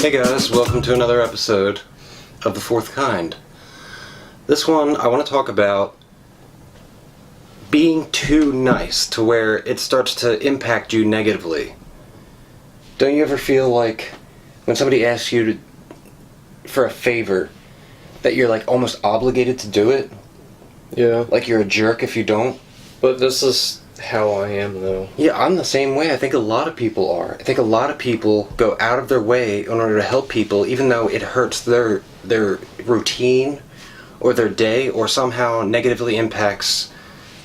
Hey guys, welcome to another episode of The Fourth Kind. This one, I want to talk about being too nice to where it starts to impact you negatively. Don't you ever feel like when somebody asks you for a favor that you're like almost obligated to do it? Yeah. Like you're a jerk if you don't? But this is how I am, though. Yeah, I'm the same way. I think a lot of people are. I think a lot of people go out of their way in order to help people, even though it hurts their routine or their day or somehow negatively impacts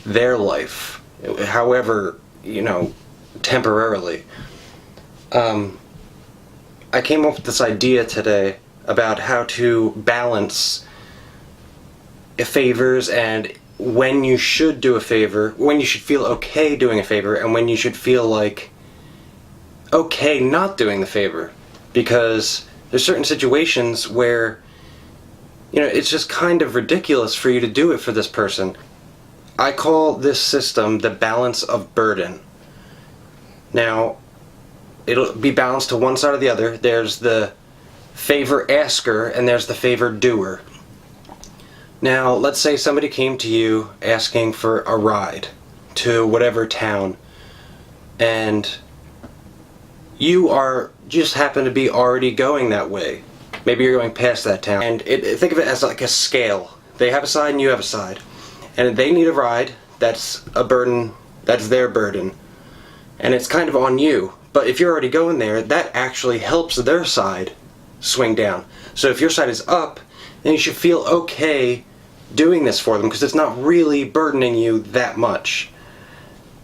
their life. However, temporarily. I came up with this idea today about how to balance favors and when you should do a favor, when you should feel okay doing a favor, and when you should feel like okay not doing the favor. Because there's certain situations where, it's just kind of ridiculous for you to do it for this person. I call this system the balance of burden. Now, it'll be balanced to one side or the other. There's the favor asker and there's the favor doer. Now, let's say somebody came to you asking for a ride to whatever town, and you just happen to be already going that way. Maybe you're going past that town, and think of it as like a scale. They have a side and you have a side, and they need a ride. That's a burden. That's their burden, and it's kind of on you. But if you're already going there, that actually helps their side swing down. So if your side is up, then you should feel okay doing this for them because it's not really burdening you that much.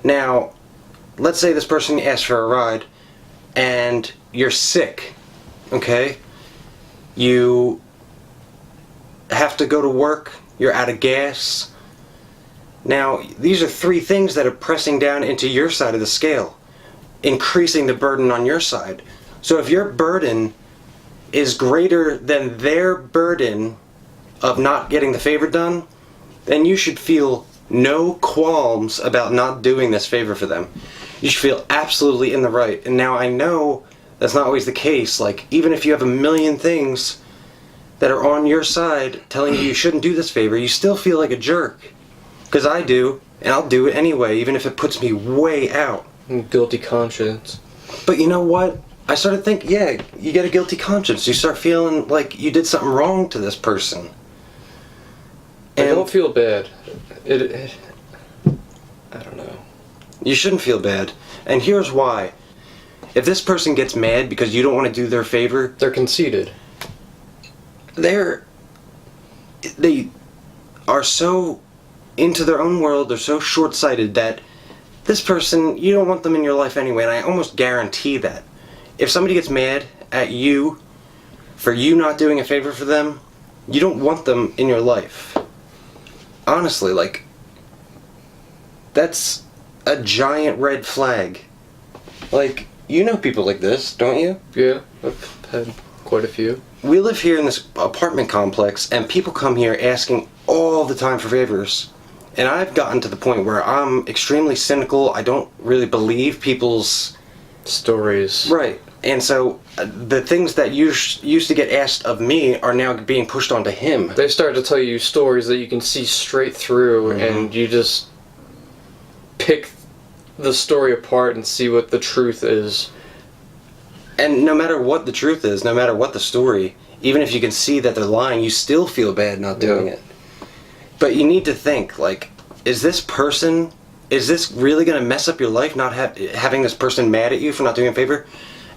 Now, let's say this person asks for a ride and you're sick, okay? You have to go to work, you're out of gas. Now, these are three things that are pressing down into your side of the scale, increasing the burden on your side. So if your burden is greater than their burden of not getting the favor done, then you should feel no qualms about not doing this favor for them. You should feel absolutely in the right. And now I know that's not always the case. Like, even if you have a million things that are on your side telling you shouldn't do this favor, you still feel like a jerk. Because I do, and I'll do it anyway, even if it puts me way out. Guilty conscience. But you know what? I started thinking, yeah, you get a guilty conscience. You start feeling like you did something wrong to this person. And I don't feel bad. I don't know. You shouldn't feel bad. And here's why. If this person gets mad because you don't want to do their favor, they're conceited. They are so into their own world, they're so short-sighted that this person, you don't want them in your life anyway, and I almost guarantee that. If somebody gets mad at you for you not doing a favor for them, you don't want them in your life. Honestly, that's a giant red flag. You know people like this, don't you? Yeah, I've had quite a few. We live here in this apartment complex, and people come here asking all the time for favors. And I've gotten to the point where I'm extremely cynical. I don't really believe people's stories. Right. And so the things that used to get asked of me are now being pushed onto him. They start to tell you stories that you can see straight through, and you just pick the story apart and see what the truth is. And no matter what the truth is, no matter what the story, even if you can see that they're lying, you still feel bad not doing it. But you need to think, is this really going to mess up your life, not having this person mad at you for not doing a favor?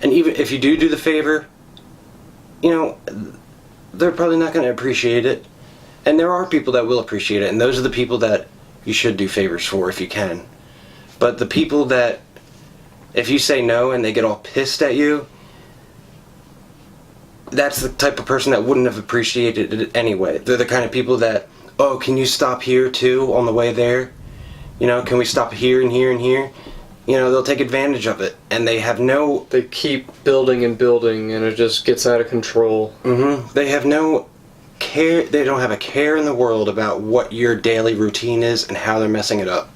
And even if you do the favor, they're probably not going to appreciate it. And there are people that will appreciate it, and those are the people that you should do favors for if you can. But the people that, if you say no and they get all pissed at you, that's the type of person that wouldn't have appreciated it anyway. They're the kind of people that, oh, can you stop here too on the way there? Can we stop here and here and here? They'll take advantage of it, and they have no... They keep building and building, and it just gets out of control. They have no care, they don't have a care in the world about what your daily routine is and how they're messing it up.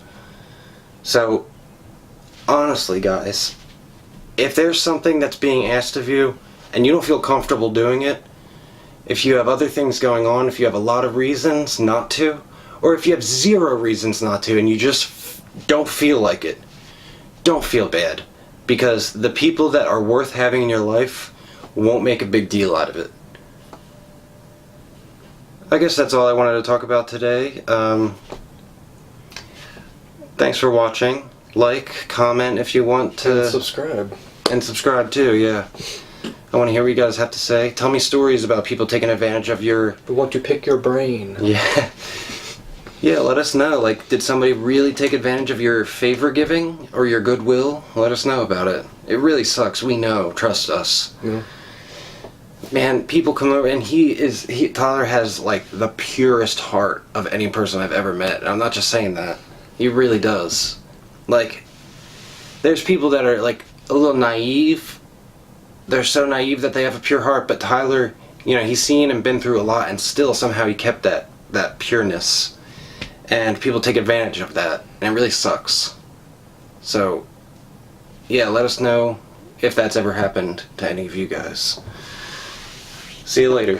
So, honestly, guys, if there's something that's being asked of you and you don't feel comfortable doing it, if you have other things going on, if you have a lot of reasons not to, or if you have 0 reasons not to and you just don't feel like it, don't feel bad. Because the people that are worth having in your life won't make a big deal out of it. I guess that's all I wanted to talk about today. Thanks for watching. Like, comment if you want to. And subscribe. And subscribe too, yeah. I want to hear what you guys have to say. Tell me stories about people taking advantage of your... We want to pick your brain. Yeah. Yeah, let us know. Like, did somebody really take advantage of your favor giving or your goodwill? Let us know about it. It really sucks. We know. Trust us. Yeah. Man, people come over and Tyler has like the purest heart of any person I've ever met. And I'm not just saying that. He really does. Like, there's people that are like a little naive. They're so naive that they have a pure heart, but Tyler, you know, he's seen and been through a lot and still somehow he kept that pureness. And people take advantage of that, and it really sucks. So, yeah, let us know if that's ever happened to any of you guys. See you later.